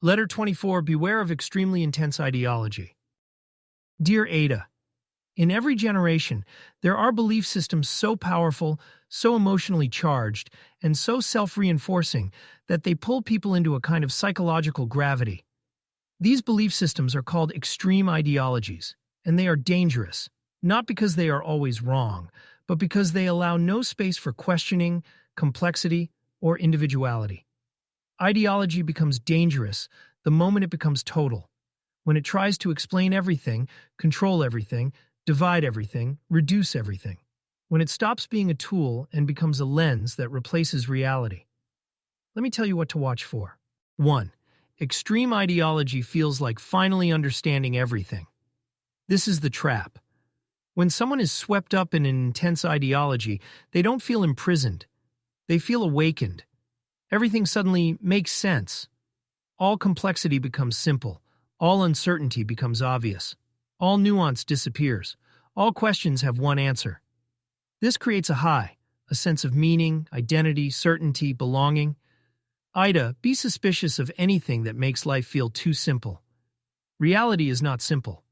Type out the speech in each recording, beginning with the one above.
Letter 24. Beware of extremely intense ideology. Dear Ada, in every generation, there are belief systems so powerful, so emotionally charged, and so self-reinforcing that they pull people into a kind of psychological gravity. These belief systems are called extreme ideologies, and they are dangerous, not because they are always wrong, but because they allow no space for questioning, complexity, or individuality. Ideology becomes dangerous the moment it becomes total, when it tries to explain everything, control everything, divide everything, reduce everything, when it stops being a tool and becomes a lens that replaces reality. Let me tell you what to watch for. 1. Extreme ideology feels like finally understanding everything. This is the trap. When someone is swept up in an intense ideology, they don't feel imprisoned. They feel awakened. Everything suddenly makes sense. All complexity becomes simple. All uncertainty becomes obvious. All nuance disappears. All questions have one answer. This creates a high, a sense of meaning, identity, certainty, belonging. Ida, be suspicious of anything that makes life feel too simple. Reality is not simple.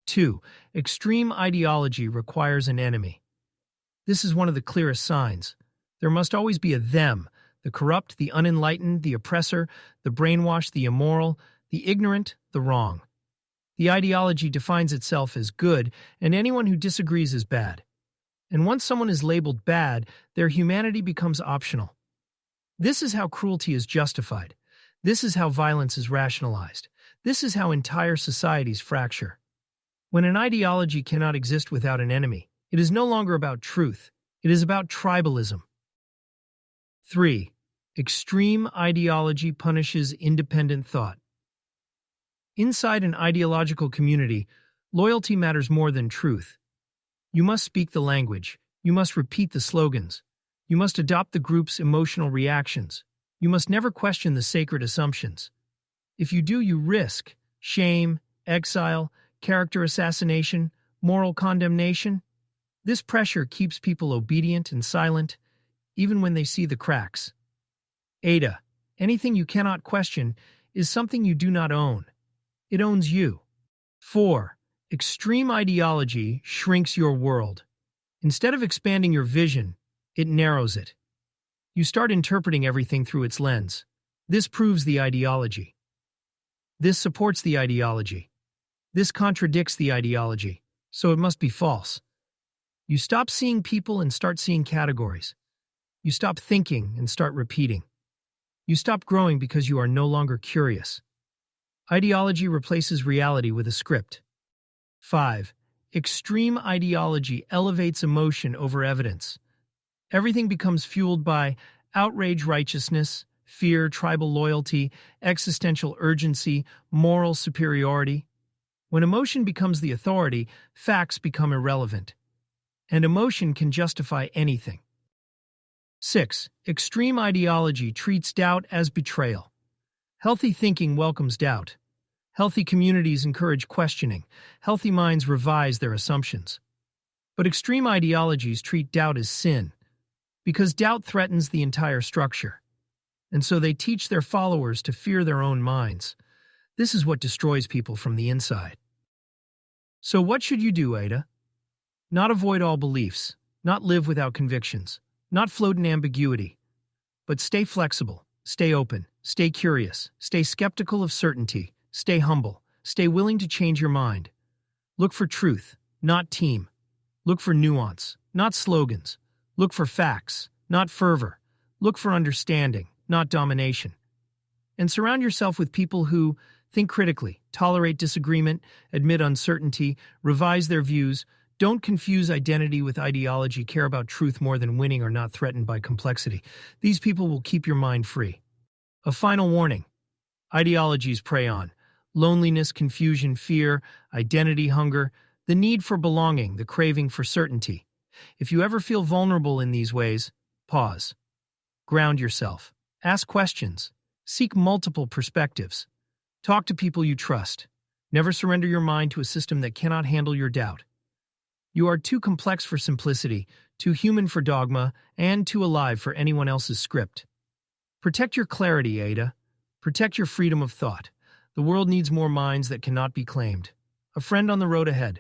2. Extreme ideology requires an enemy. This is one of the clearest signs. There must always be a them, the corrupt, the unenlightened, the oppressor, the brainwashed, the immoral, the ignorant, the wrong. The ideology defines itself as good, and anyone who disagrees is bad. And once someone is labeled bad, their humanity becomes optional. This is how cruelty is justified. This is how violence is rationalized. This is how entire societies fracture. When an ideology cannot exist without an enemy, it is no longer about truth. It is about tribalism. 3. Extreme ideology punishes independent thought. Inside an ideological community, loyalty matters more than truth. You must speak the language. You must repeat the slogans. You must adopt the group's emotional reactions. You must never question the sacred assumptions. If you do, you risk shame, exile, character assassination, moral condemnation. This pressure keeps people obedient and silent, even when they see the cracks. Ada, anything you cannot question is something you do not own. It owns you. 4. Extreme ideology shrinks your world. Instead of expanding your vision, it narrows it. You start interpreting everything through its lens. This proves the ideology. This supports the ideology. This contradicts the ideology, so it must be false. You stop seeing people and start seeing categories. You stop thinking and start repeating. You stop growing because you are no longer curious. Ideology replaces reality with a script. 5. Extreme ideology elevates emotion over evidence. Everything becomes fueled by outrage righteousness, fear, tribal loyalty, existential urgency, moral superiority. When emotion becomes the authority, facts become irrelevant. And emotion can justify anything. 6. Extreme ideology treats doubt as betrayal. Healthy thinking welcomes doubt. Healthy communities encourage questioning. Healthy minds revise their assumptions. But extreme ideologies treat doubt as sin, because doubt threatens the entire structure. And so they teach their followers to fear their own minds. This is what destroys people from the inside. So what should you do, Ada? Not avoid all beliefs, not live without convictions, not float in ambiguity, but stay flexible, stay open, stay curious, stay skeptical of certainty, stay humble, stay willing to change your mind. Look for truth, not team. Look for nuance, not slogans. Look for facts, not fervor. Look for understanding, not domination. And surround yourself with people who think critically, tolerate disagreement, admit uncertainty, revise their views, don't confuse identity with ideology, care about truth more than winning, or not threatened by complexity. These people will keep your mind free. A final warning. Ideologies prey on loneliness, confusion, fear, identity, hunger, the need for belonging, the craving for certainty. If you ever feel vulnerable in these ways, pause. Ground yourself. Ask questions. Seek multiple perspectives. Talk to people you trust. Never surrender your mind to a system that cannot handle your doubt. You are too complex for simplicity, too human for dogma, and too alive for anyone else's script. Protect your clarity, Ada. Protect your freedom of thought. The world needs more minds that cannot be claimed. A friend on the road ahead.